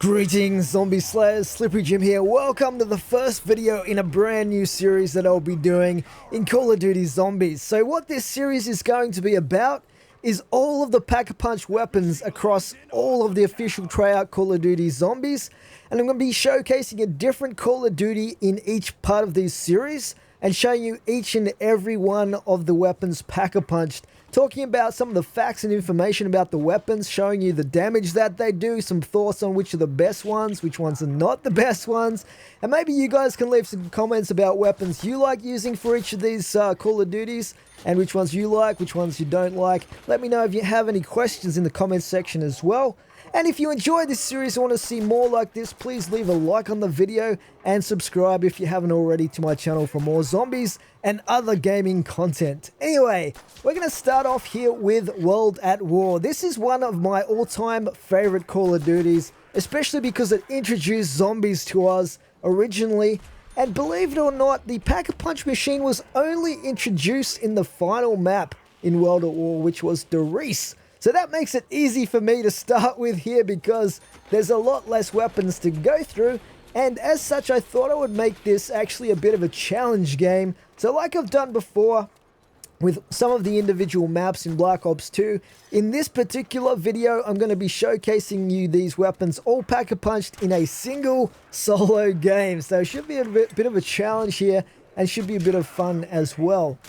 Greetings, Zombie Slayers, Slippery Jim here. Welcome to the first video in a brand new series that I'll be doing in Call of Duty Zombies. So what this series is going to be about is all of the Pack-a-Punch weapons across all of the official Treyarch Call of Duty Zombies. And I'm going to be showcasing a different Call of Duty in each part of this series and showing you each and every one of the weapons Pack-a-Punched. Talking about some of the facts and information about the weapons, showing you the damage that they do, some thoughts on which are the best ones, which ones are not the best ones, and maybe you guys can leave some comments about weapons you like using for each of these Call of Duties, and which ones you like, which ones you don't like. Let me know if you have any questions in the comments section as well. And if you enjoyed this series and want to see more like this, please leave a like on the video and subscribe if you haven't already to my channel for more zombies and other gaming content. Anyway, we're going to start off here with World at War. This is one of my all-time favorite Call of Duties, especially because it introduced zombies to us originally. And believe it or not, the Pack-a-Punch machine was only introduced in the final map in World at War, which was Reese. So that makes it easy for me to start with here because there's a lot less weapons to go through, and as such I thought I would make this actually a bit of a challenge game. So like I've done before with some of the individual maps in Black Ops 2, in this particular video I'm going to be showcasing you these weapons all Pack-a-Punched in a single solo game. So it should be a bit of a challenge here and should be a bit of fun as well.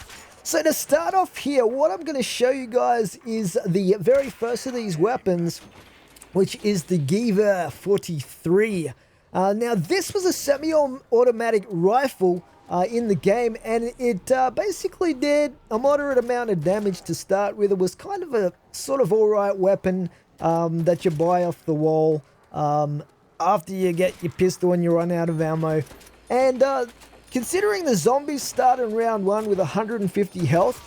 So to start off here, what I'm going to show you guys is the very first of these weapons, which is the Giver 43. Now this was a semi-automatic rifle in the game, and it basically did a moderate amount of damage to start with. It was kind of a sort of alright weapon that you buy off the wall after you get your pistol and you run out of ammo. And considering the zombies start in round 1 with 150 health,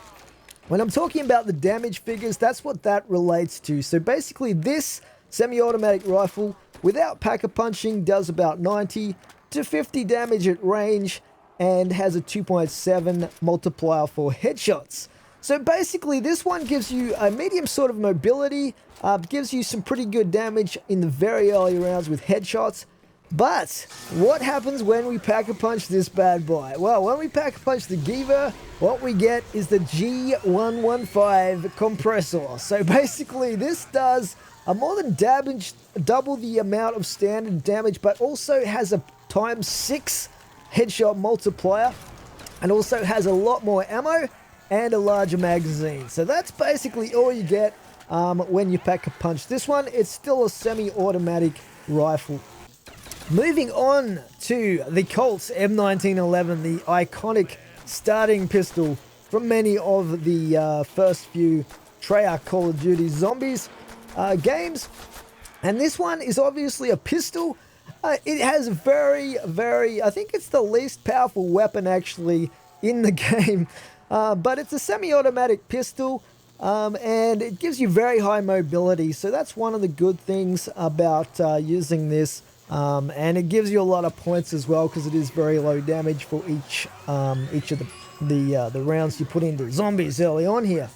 when I'm talking about the damage figures, that's what that relates to. So basically this semi-automatic rifle without Pack-a-Punching does about 90 to 50 damage at range and has a 2.7 multiplier for headshots. So basically this one gives you a medium sort of mobility, gives you some pretty good damage in the very early rounds with headshots. But what happens when we Pack-a-Punch this bad boy? Well, when we Pack-a-Punch the Giver, what we get is the G115 compressor. So basically this does a more than double the amount of standard damage, but also has a ×6 headshot multiplier, and also has a lot more ammo and a larger magazine. So that's basically all you get when you Pack-a-Punch this one. It's still a semi-automatic rifle. Moving on to the Colt M1911, the iconic starting pistol from many of the first few Treyarch Call of Duty Zombies games. And this one is obviously a pistol. It has I think it's the least powerful weapon actually in the game. But it's a semi-automatic pistol, and it gives you very high mobility. So that's one of the good things about using this. And it gives you a lot of points as well because it is very low damage for each of the rounds you put into zombies early on here.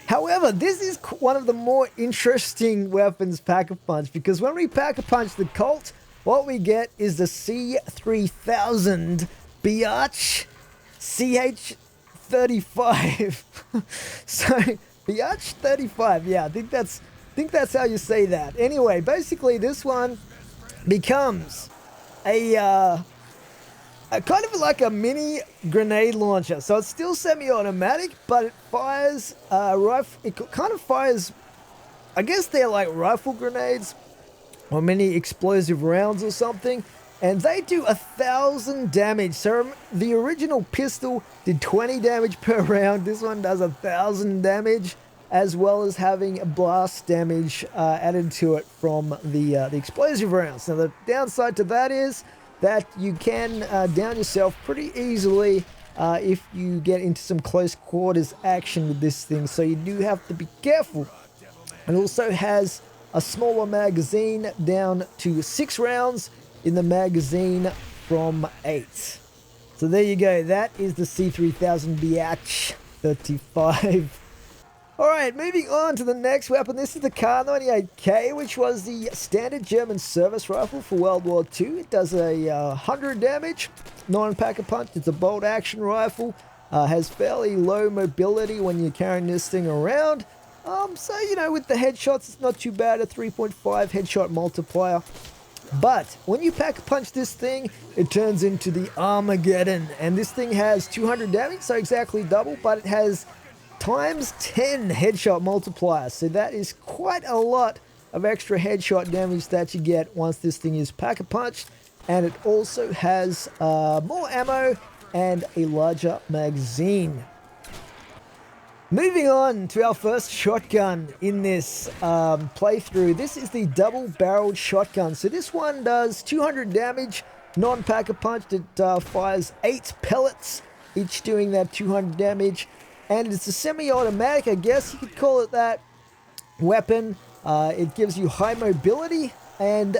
However, this is one of the more interesting weapons Pack-a-Punch, because when we Pack-a-Punch the Colt, what we get is the C3000 Biatch CH35. So Biatch 35, yeah, I think that's how you say that. Anyway, basically this one becomes a kind of like a mini grenade launcher. So it's still semi-automatic, but it fires it kind of fires, I guess they're like rifle grenades or mini explosive rounds or something, and they do 1,000 damage. So the original pistol did 20 damage per round. This one does 1,000 damage, as well as having a blast damage added to it from the explosive rounds. Now the downside to that is that you can down yourself pretty easily if you get into some close quarters action with this thing, so you do have to be careful. It also has a smaller magazine down to 6 rounds in the magazine from 8. So there you go, that is the C3000 Biatch 35. Alright, moving on to the next weapon. This is the Kar98K, which was the standard German service rifle for World War II. It does a 100 damage, non-pack-a-punch. It's a bolt action rifle. Has fairly low mobility when you're carrying this thing around. So, you know, with the headshots, it's not too bad, a 3.5 headshot multiplier. But when you pack-a-punch this thing, it turns into the Armageddon. And this thing has 200 damage, so exactly double, but it has times 10 headshot multiplier. So that is quite a lot of extra headshot damage that you get once this thing is pack-a-punched. And it also has more ammo and a larger magazine. Moving on to our first shotgun in this playthrough. This is the double-barreled shotgun. So this one does 200 damage, non-pack-a-punch. It fires 8 pellets, each doing that 200 damage. And it's a semi-automatic, I guess you could call it that, weapon. It gives you high mobility, and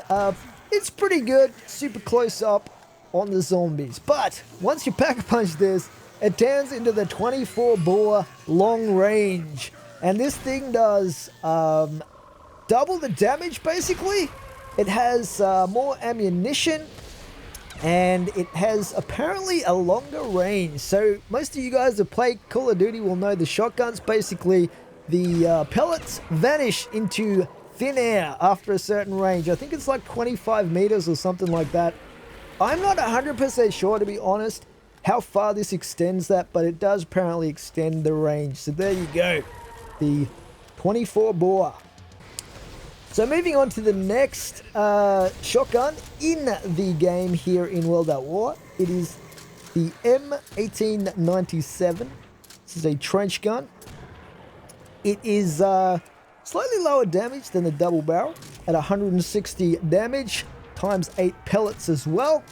it's pretty good, super close up on the zombies. But once you pack-a-punch this, it turns into the 24-bore long range. And this thing does double the damage, basically. It has more ammunition, and it has apparently a longer range. So most of you guys that play Call of Duty will know the shotguns. Basically, the pellets vanish into thin air after a certain range. I think it's like 25 meters or something like that. I'm not 100% sure, to be honest, how far this extends that, but it does apparently extend the range. So there you go, the 24 bore. So moving on to the next shotgun in the game here in World at War. It is the M1897. This is a trench gun. It is slightly lower damage than the double barrel at 160 damage times 8 pellets as well.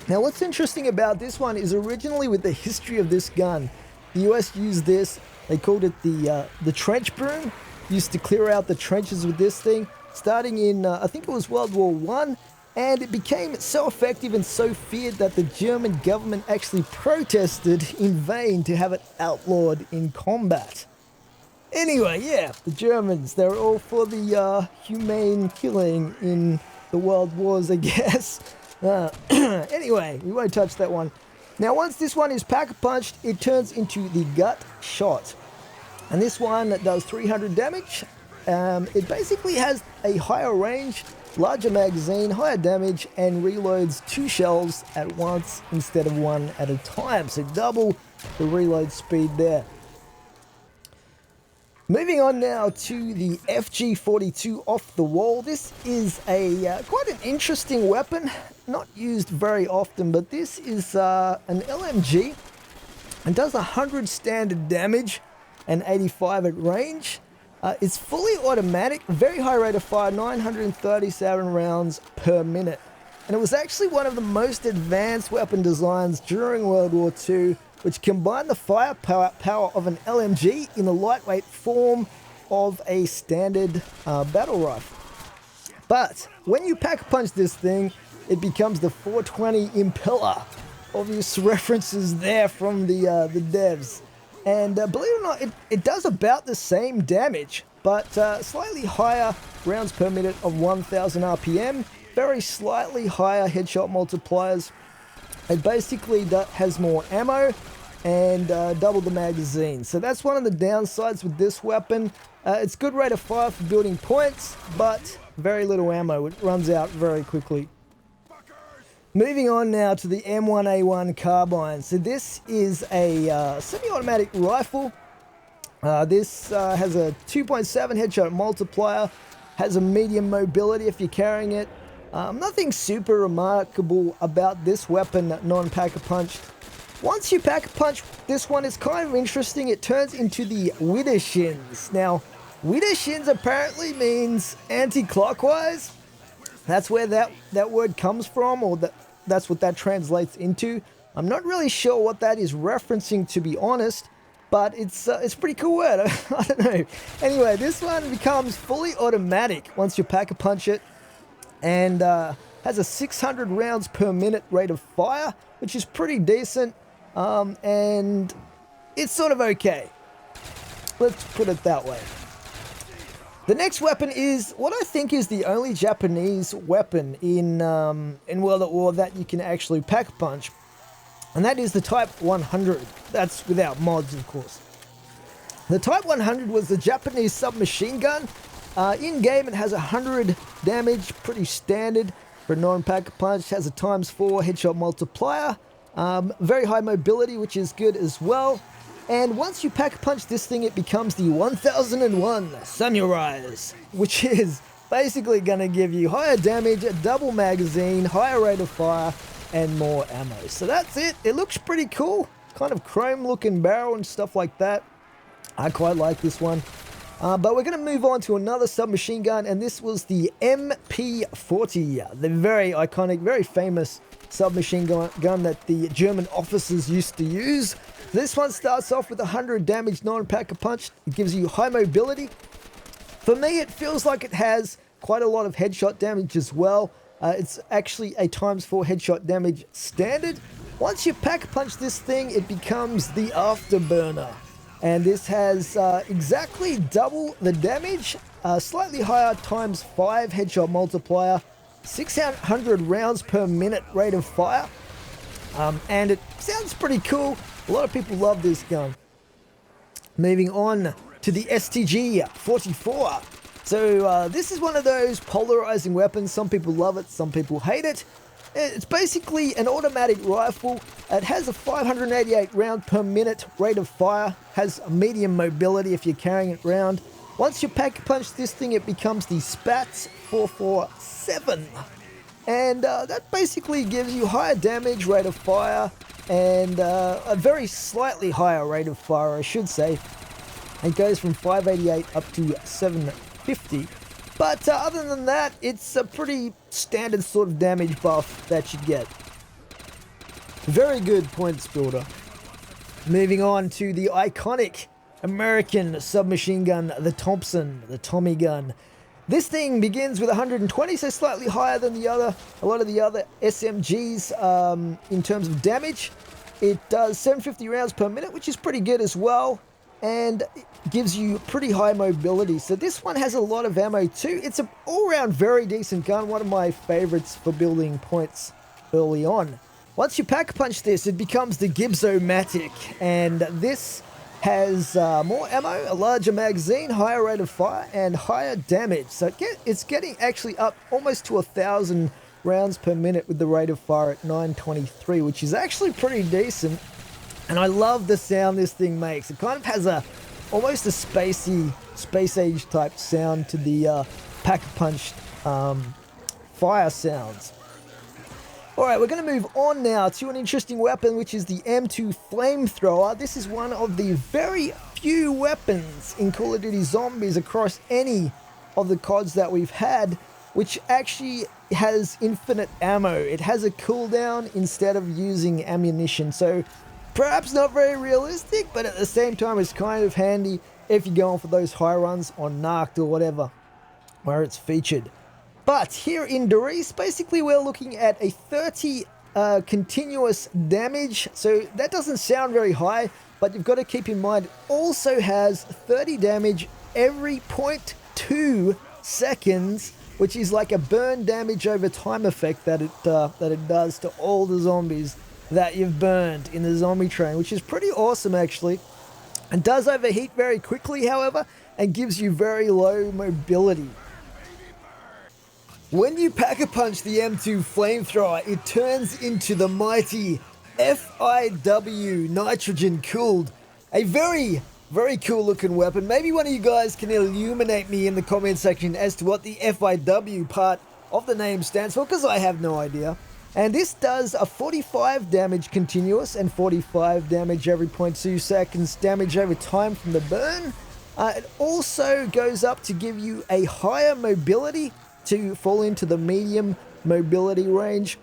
Now what's interesting about this one is originally with the history of this gun, the US used this, they called it the trench broom, used to clear out the trenches with this thing, starting in, I think it was World War I, and it became so effective and so feared that the German government actually protested in vain to have it outlawed in combat. Anyway, yeah, the Germans, they're all for the humane killing in the world wars, I guess. Anyway, we won't touch that one. Now, once this one is pack-a-punched, it turns into the gut shot. And this one does 300 damage. It basically has a higher range, larger magazine, higher damage, and reloads 2 shells at once instead of 1 at a time. So double the reload speed there. Moving on now to the FG42 off the wall. This is a quite an interesting weapon, not used very often, but this is an LMG and does 100 standard damage and 85 at range. It's fully automatic, very high rate of fire, 937 rounds per minute. And it was actually one of the most advanced weapon designs during World War II, which combined the firepower of an LMG in the lightweight form of a standard battle rifle. But when you pack-punch this thing, it becomes the 420 Impeller. Obvious references there from the devs. And believe it or not, it does about the same damage, but slightly higher rounds per minute of 1000 RPM, very slightly higher headshot multipliers. It basically has more ammo and double the magazine. So that's one of the downsides with this weapon. It's good rate of fire for building points, but very little ammo. It runs out very quickly. Moving on now to the M1A1 carbine. So this is a semi-automatic rifle. This has a 2.7 headshot multiplier, has a medium mobility if you're carrying it. Nothing super remarkable about this weapon, non-pack-a-punched. Once you pack-a-punch, this one is kind of interesting. It turns into the Widershins. Now, Widershins apparently means anti-clockwise. That's where that word comes from, or that's what that translates into. I'm not really sure what that is referencing, to be honest, but it's a pretty cool word. I don't know. Anyway, this one becomes fully automatic once you pack-a-punch it, and has a 600 rounds per minute rate of fire, which is pretty decent, and it's sort of okay. Let's put it that way. The next weapon is what I think is the only Japanese weapon in World at War that you can actually pack punch, and that is the Type 100. That's without mods, of course. The Type 100 was the Japanese submachine gun. In game, it has 100 damage, pretty standard for a non-pack punch. Has a ×4 headshot multiplier, very high mobility, which is good as well. And once you pack punch this thing, it becomes the 1001 Samurais, which is basically going to give you higher damage, a double magazine, higher rate of fire, and more ammo. So that's it. It looks pretty cool. Kind of chrome looking barrel and stuff like that. I quite like this one. But we're going to move on to another submachine gun, and this was the MP40, the very iconic, very famous submachine gun that the German officers used to use. This one starts off with 100 damage non-pack-a-punch. It gives you high mobility. For me, it feels like it has quite a lot of headshot damage as well. It's actually a ×4 headshot damage standard. Once you pack-punch this thing, it becomes the Afterburner. And this has exactly double the damage, slightly higher ×5 headshot multiplier, 600 rounds per minute rate of fire, and it sounds pretty cool. A lot of people love this gun. Moving on to the STG-44. So this is one of those polarizing weapons. Some people love it, some people hate it. It's basically an automatic rifle. It has a 588 round per minute rate of fire, has a medium mobility if you're carrying it around. Once you pack punch this thing, it becomes the Spats 447. And that basically gives you higher damage, rate of fire, and a very slightly higher rate of fire, I should say. It goes from 588 up to 750. But other than that, it's a pretty standard sort of damage buff that you get. Very good points builder. Moving on to the iconic American submachine gun, the Thompson, the Tommy gun. This thing begins with 120, so slightly higher than a lot of the other SMGs in terms of damage. It does 750 rounds per minute, which is pretty good as well, and it gives you pretty high mobility. So this one has a lot of ammo too. It's an all-round very decent gun, one of my favorites for building points early on. Once you pack punch this, it becomes the Gibzo-matic, and this has more ammo, a larger magazine, higher rate of fire, and higher damage. So it's getting actually up almost to 1,000 rounds per minute with the rate of fire at 923, which is actually pretty decent. And I love the sound this thing makes. It kind of has almost a spacey, space age type sound to the pack-a-punch fire sounds. Alright, we're going to move on now to an interesting weapon, which is the M2 Flamethrower. This is one of the very few weapons in Call of Duty Zombies across any of the CODs that we've had, which actually has infinite ammo. It has a cooldown instead of using ammunition, so perhaps not very realistic, but at the same time it's kind of handy if you're going for those high runs on Narked or whatever, where it's featured. But here in Doris, basically we're looking at a 30 continuous damage, so that doesn't sound very high, but you've got to keep in mind it also has 30 damage every 0.2 seconds, which is like a burn damage over time effect that it does to all the zombies that you've burned in the zombie train, which is pretty awesome actually. It does overheat very quickly, however, and gives you very low mobility. When you pack-a-punch the M2 Flamethrower, it turns into the mighty FIW Nitrogen Cooled. A very, very cool looking weapon. Maybe one of you guys can illuminate me in the comment section as to what the FIW part of the name stands for, because I have no idea. And this does a 45 damage continuous and 45 damage every 0.2 seconds damage over time from the burn. It also goes up to give you a higher mobility to fall into the medium mobility range.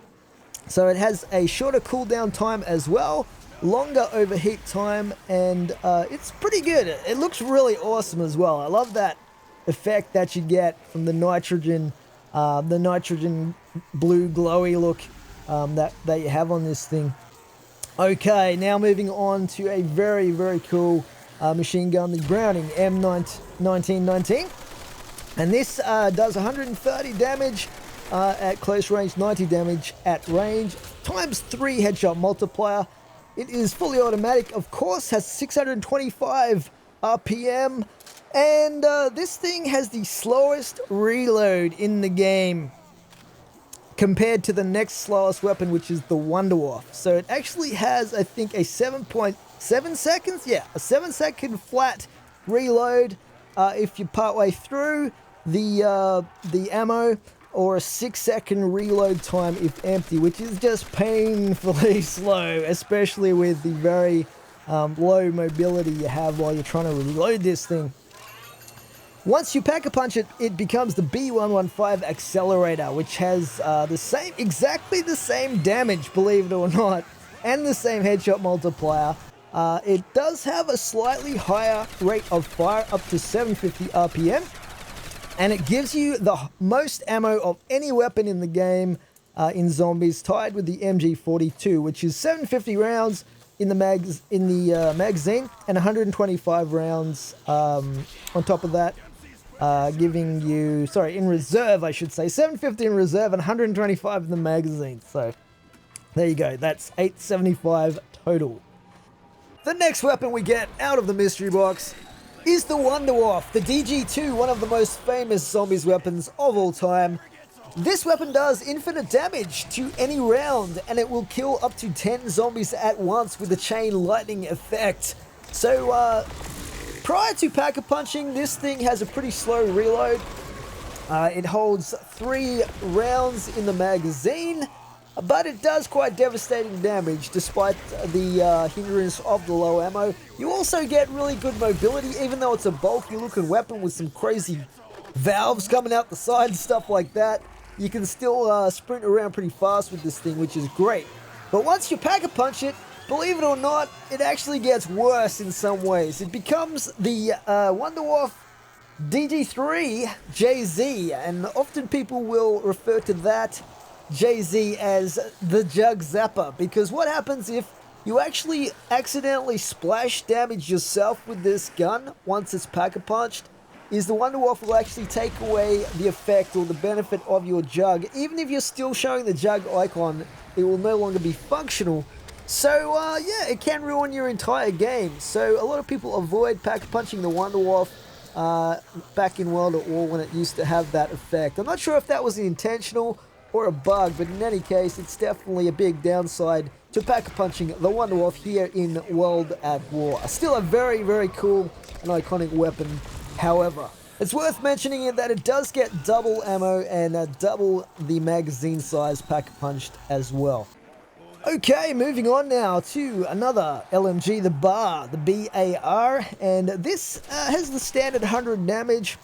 So it has a shorter cooldown time as well, longer overheat time, and it's pretty good. It looks really awesome as well. I love that effect that you get from the nitrogen blue glowy look that you have on this thing. Okay, now moving on to a very, very cool machine gun, the Browning M1919. And this does 130 damage at close range, 90 damage at range, times 3 headshot multiplier. It is fully automatic, of course, has 625 RPM, and this thing has the slowest reload in the game compared to the next slowest weapon, which is the Wonderwaffe. So it actually has, I think, a 7.7 seconds? Yeah, a 7-second flat reload if you're partway through the ammo, or a 6-second reload time if empty, which is just painfully slow, especially with the very low mobility you have while you're trying to reload this thing. Once you pack-a-punch it, it becomes the B115 accelerator, which has exactly the same damage, believe it or not, and the same headshot multiplier. It does have a slightly higher rate of fire, up to 750 RPM. And it gives you the most ammo of any weapon in the game in Zombies, tied with the MG42, which is 750 rounds in the magazine, and 125 rounds on top of that, giving you, in reserve, I should say, 750 in reserve and 125 in the magazine. So there you go, that's 875 total. The next weapon we get out of the mystery box is the Wonderwaffe, the DG2, one of the most famous Zombies weapons of all time. This weapon does infinite damage to any round, and it will kill up to 10 zombies at once with the chain lightning effect. So prior to pack-a-punching, this thing has a pretty slow reload. It holds 3 rounds in the magazine, but it does quite devastating damage despite the hindrance of the low ammo. You also get really good mobility, even though it's a bulky looking weapon with some crazy valves coming out the side and stuff like that. You can still sprint around pretty fast with this thing, which is great. But once you pack-a-punch it, believe it or not, it actually gets worse in some ways. It becomes the Wonderwaffe DG3 JZ, and often people will refer to that JZ as the Jug Zapper, because what happens if you actually accidentally splash damage yourself with this gun once it's pack-a-punched is the Wonderwaffe will actually take away the effect or the benefit of your jug. Even if you're still showing the jug icon, it will no longer be functional. So yeah, it can ruin your entire game. So a lot of people avoid pack-a-punching the Wonderwaffe back in World at War when it used to have that effect. I'm not sure if that was intentional or a bug, but in any case, it's definitely a big downside to pack-a-punching the Wonderwaffe here in World at War. Still a very, very cool and iconic weapon, however. It's worth mentioning that it does get double ammo and double the magazine size pack-a-punched as well. Okay, moving on now to another LMG, the BAR, the BAR, and this has the standard 100 damage.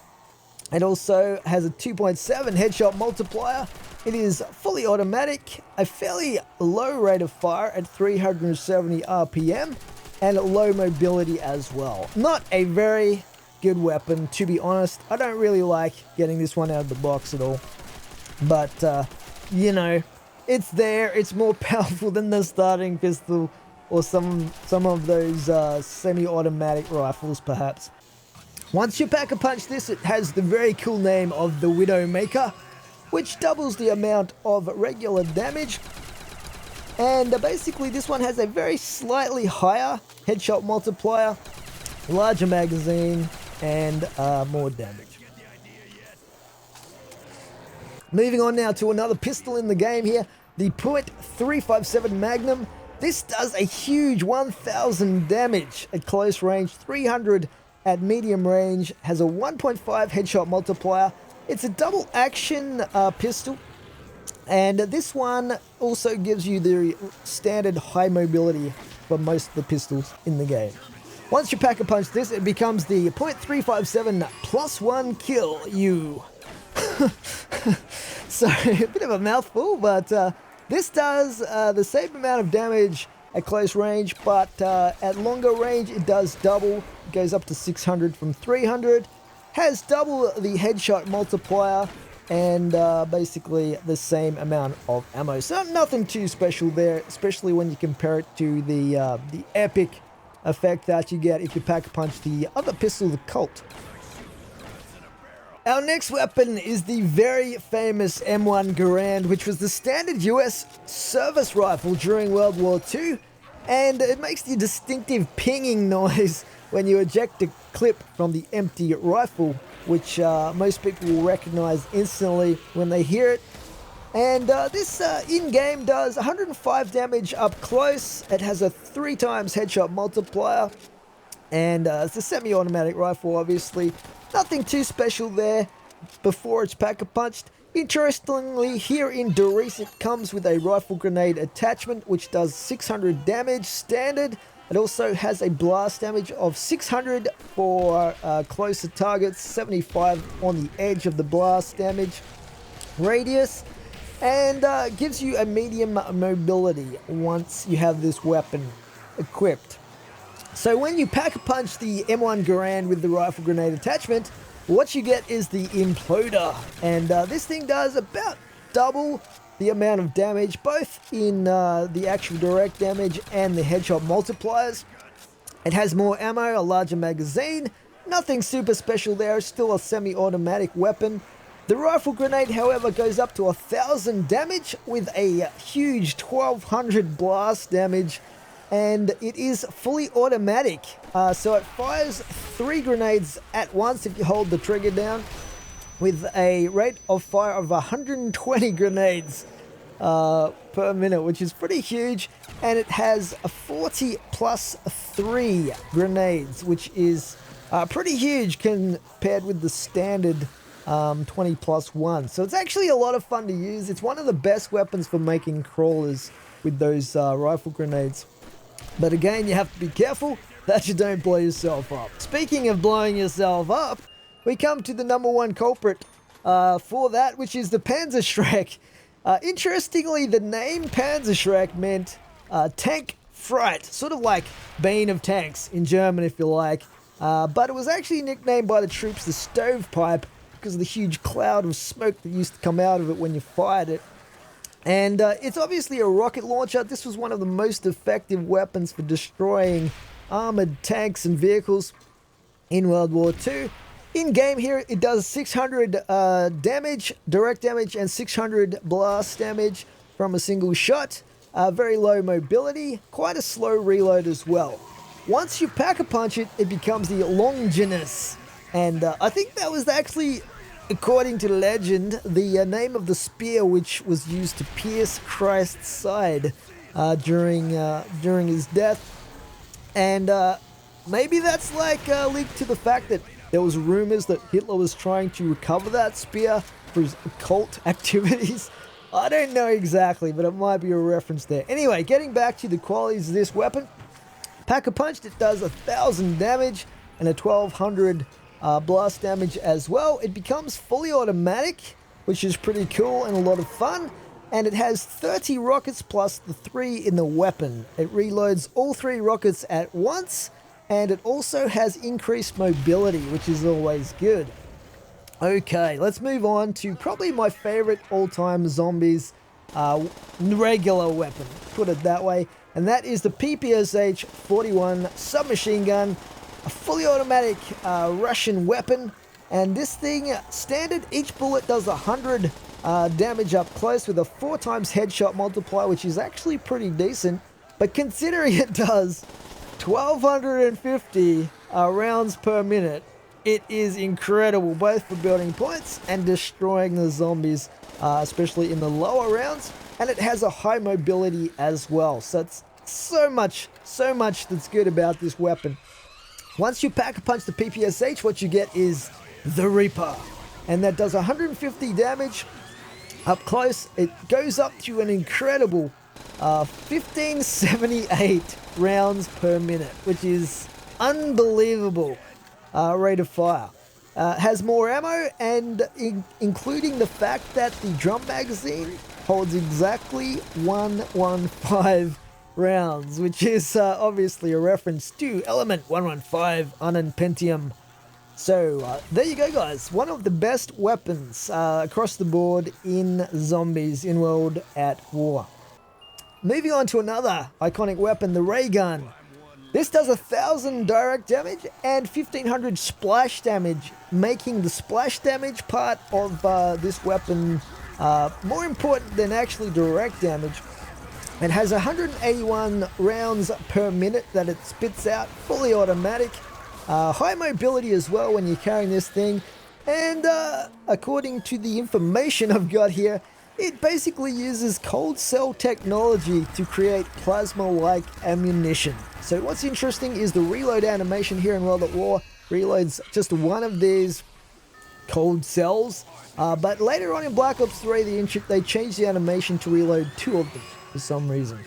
It also has a 2.7 headshot multiplier. It is fully automatic, a fairly low rate of fire at 370 RPM, and low mobility as well. Not a very good weapon, to be honest. I don't really like getting this one out of the box at all. But, you know, it's there. It's more powerful than the starting pistol or some of those semi-automatic rifles, perhaps. Once you pack-a-punch this, it has the very cool name of the Widowmaker, which doubles the amount of regular damage. And basically this one has a very slightly higher headshot multiplier, larger magazine, and more damage. Moving on now to another pistol in the game here, the .357 Magnum. This does a huge 1000 damage at close range, 300 at medium range, has a 1.5 headshot multiplier. It's a double action pistol, and this one also gives you the standard high mobility for most of the pistols in the game. Once you pack-a-punch this, it becomes the .357 +1 kill you. So, a bit of a mouthful, but this does the same amount of damage at close range, but at longer range it does double. It goes up to 600 from 300. Has double the headshot multiplier, and basically the same amount of ammo. So nothing too special there, especially when you compare it to the epic effect that you get if you pack-a-punch the other pistol, the Colt. Our next weapon is the very famous M1 Garand, which was the standard US service rifle during World War II, and it makes the distinctive pinging noise when you eject a clip from the empty rifle, which most people will recognize instantly when they hear it. And this in-game does 105 damage up close. It has a 3 times headshot multiplier, and it's a semi-automatic rifle, obviously. Nothing too special there before it's pack-a-punched. Interestingly, here in Doris, it comes with a rifle grenade attachment, which does 600 damage standard. It also has a blast damage of 600 for closer targets, 75 on the edge of the blast damage radius, and gives you a medium mobility once you have this weapon equipped. So when you pack-a-punch the M1 Garand with the rifle grenade attachment, what you get is the Imploder, and this thing does about double the amount of damage, both in the actual direct damage and the headshot multipliers. It has more ammo, a larger magazine, nothing super special there, it's still a semi-automatic weapon. The rifle grenade, however, goes up to 1000 damage with a huge 1200 blast damage, and it is fully automatic, so it fires 3 grenades at once if you hold the trigger down, with a rate of fire of 120 grenades per minute, which is pretty huge. And it has a 40 plus 3 grenades, which is pretty huge compared with the standard 20 plus 1. So it's actually a lot of fun to use. It's one of the best weapons for making crawlers with those rifle grenades. But again, you have to be careful that you don't blow yourself up. Speaking of blowing yourself up, we come to the #1 culprit for that, which is the Panzerschreck. Interestingly, the name Panzerschreck meant tank fright, sort of like Bane of Tanks in German, if you like. But it was actually nicknamed by the troops the Stovepipe because of the huge cloud of smoke that used to come out of it when you fired it. And it's obviously a rocket launcher. This was one of the most effective weapons for destroying armored tanks and vehicles in World War II. In game here, it does 600 damage, direct damage, and 600 blast damage from a single shot. Very low mobility, quite a slow reload as well. Once you pack-a-punch it, it becomes the Longinus. And I think that was actually, according to legend, the name of the spear which was used to pierce Christ's side during his death. And maybe that's like linked to the fact that there was rumors that Hitler was trying to recover that spear for his occult activities. I don't know exactly, but it might be a reference there. Anyway, getting back to the qualities of this weapon, pack-a-punched, it does 1000 damage and a 1200 blast damage as well. It becomes fully automatic, which is pretty cool and a lot of fun. And it has 30 rockets plus the 3 in the weapon. It reloads all 3 rockets at once, and it also has increased mobility, which is always good. Okay, let's move on to probably my favorite all-time Zombies regular weapon, put it that way, and that is the PPSH-41 submachine gun, a fully automatic Russian weapon. And this thing, standard, each bullet does 100 damage up close with a 4 times headshot multiplier, which is actually pretty decent. But considering it does 1250 rounds per minute, it is incredible, both for building points and destroying the zombies, especially in the lower rounds. And it has a high mobility as well. So it's so much that's good about this weapon. Once you pack-a-punch the PPSH, what you get is the Reaper, and that does 150 damage up close. It goes up to an incredible 1578 rounds per minute, which is unbelievable rate of fire. Has more ammo, and including the fact that the drum magazine holds exactly 115 rounds, which is obviously a reference to Element 115 on an Pentium. So there you go, guys. One of the best weapons across the board in Zombies in World at War. Moving on to another iconic weapon, the ray gun. This does 1,000 direct damage and 1,500 splash damage, making the splash damage part of this weapon more important than actually direct damage. It has 181 rounds per minute that it spits out, fully automatic. High mobility as well when you're carrying this thing. And according to the information I've got here, it basically uses cold cell technology to create plasma-like ammunition. So what's interesting is the reload animation here in World at War reloads just one of these cold cells. But later on in Black Ops 3, they changed the animation to reload 2 of them for some reason.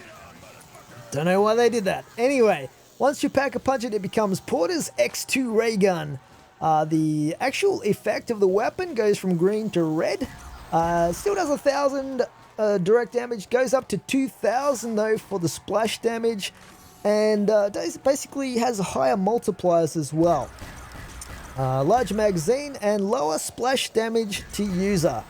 Don't know why they did that. Anyway, once you pack-a-punch it, it becomes Porter's X2 ray gun. The actual effect of the weapon goes from green to red. Still does 1,000 direct damage, goes up to 2,000 though for the splash damage, and basically has higher multipliers as well. Large magazine and lower splash damage to user.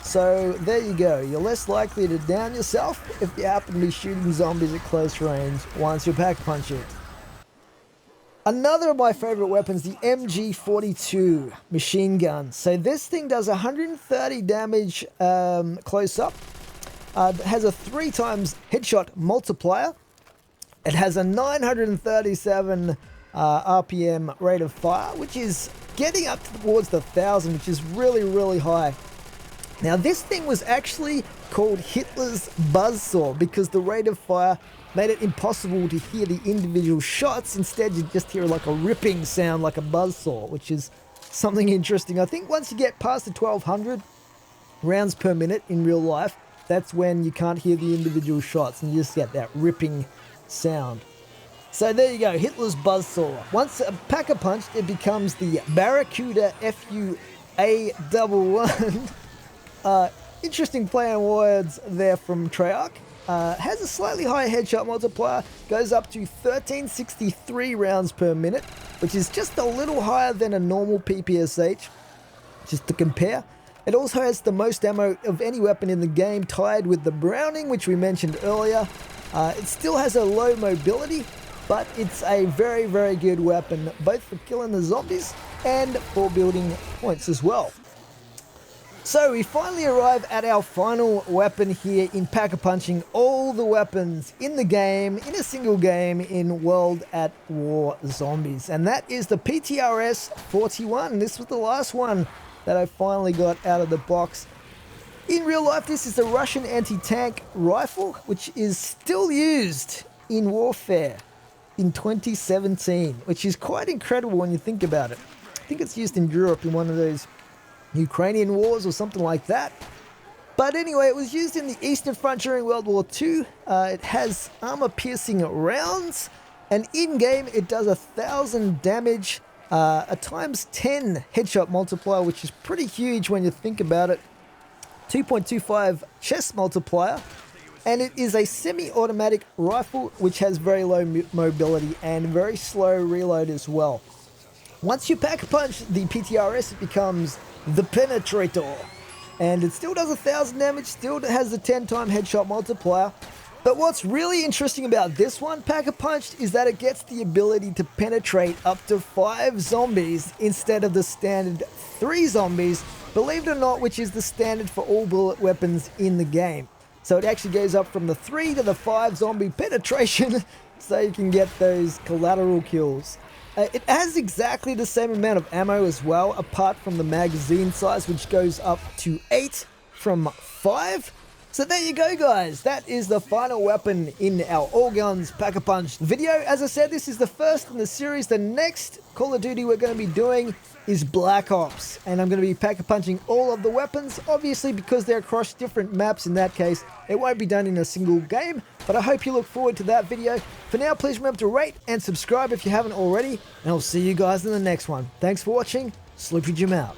So there you go, you're less likely to down yourself if you happen to be shooting zombies at close range once you pack-punch it. Another of my favorite weapons, the MG42 machine gun. So this thing does 130 damage close up. It has a 3 times headshot multiplier. It has a 937 RPM rate of fire, which is getting up towards the 1,000, which is really, really high. Now this thing was actually called Hitler's buzzsaw because the rate of fire made it impossible to hear the individual shots. Instead, you just hear like a ripping sound like a buzzsaw, which is something interesting. I think once you get past the 1,200 rounds per minute in real life, that's when you can't hear the individual shots and you just get that ripping sound. So there you go, Hitler's buzzsaw. Once pack-a-punched, it becomes the Barracuda FUA11. Interesting play on words there from Treyarch. Has a slightly higher headshot multiplier, goes up to 1,363 rounds per minute, which is just a little higher than a normal PPSH, just to compare. It also has the most ammo of any weapon in the game, tied with the Browning, which we mentioned earlier. It still has a low mobility, but it's a very, very good weapon, both for killing the zombies and for building points as well. So we finally arrive at our final weapon here in pack-a-punching all the weapons in the game, in a single game in World at War Zombies. And that is the PTRS-41. This was the last one that I finally got out of the box. In real life, this is the Russian anti-tank rifle, which is still used in warfare in 2017, which is quite incredible when you think about it. I think it's used in Europe in one of those Ukrainian wars or something like that. But anyway, it was used in the Eastern Front during World War II. It has armor-piercing rounds, and in-game it does 1,000 damage, a times 10 headshot multiplier, which is pretty huge when you think about it. 2.25 chest multiplier, and it is a semi-automatic rifle which has very low mobility and very slow reload as well. Once you pack-punch the PTRS, it becomes the Penetrator, and it still does 1,000 damage, still has the 10-time headshot multiplier. But what's really interesting about this one, Pack-a-Punched, is that it gets the ability to penetrate up to 5 zombies instead of the standard 3 zombies, believe it or not, which is the standard for all bullet weapons in the game. So it actually goes up from the 3 to the 5 zombie penetration, so you can get those collateral kills. It has exactly the same amount of ammo as well, apart from the magazine size, which goes up to 8 from 5. So there you go, guys. That is the final weapon in our All Guns Pack-a-Punch video. As I said, this is the first in the series. The next Call of Duty we're going to be doing is Black Ops, and I'm going to be pack-a-punching all of the weapons, obviously because they're across different maps. In that case, it won't be done in a single game, but I hope you look forward to that video. For now, please remember to rate and subscribe if you haven't already, and I'll see you guys in the next one. Thanks for watching. Sleepy Jim out.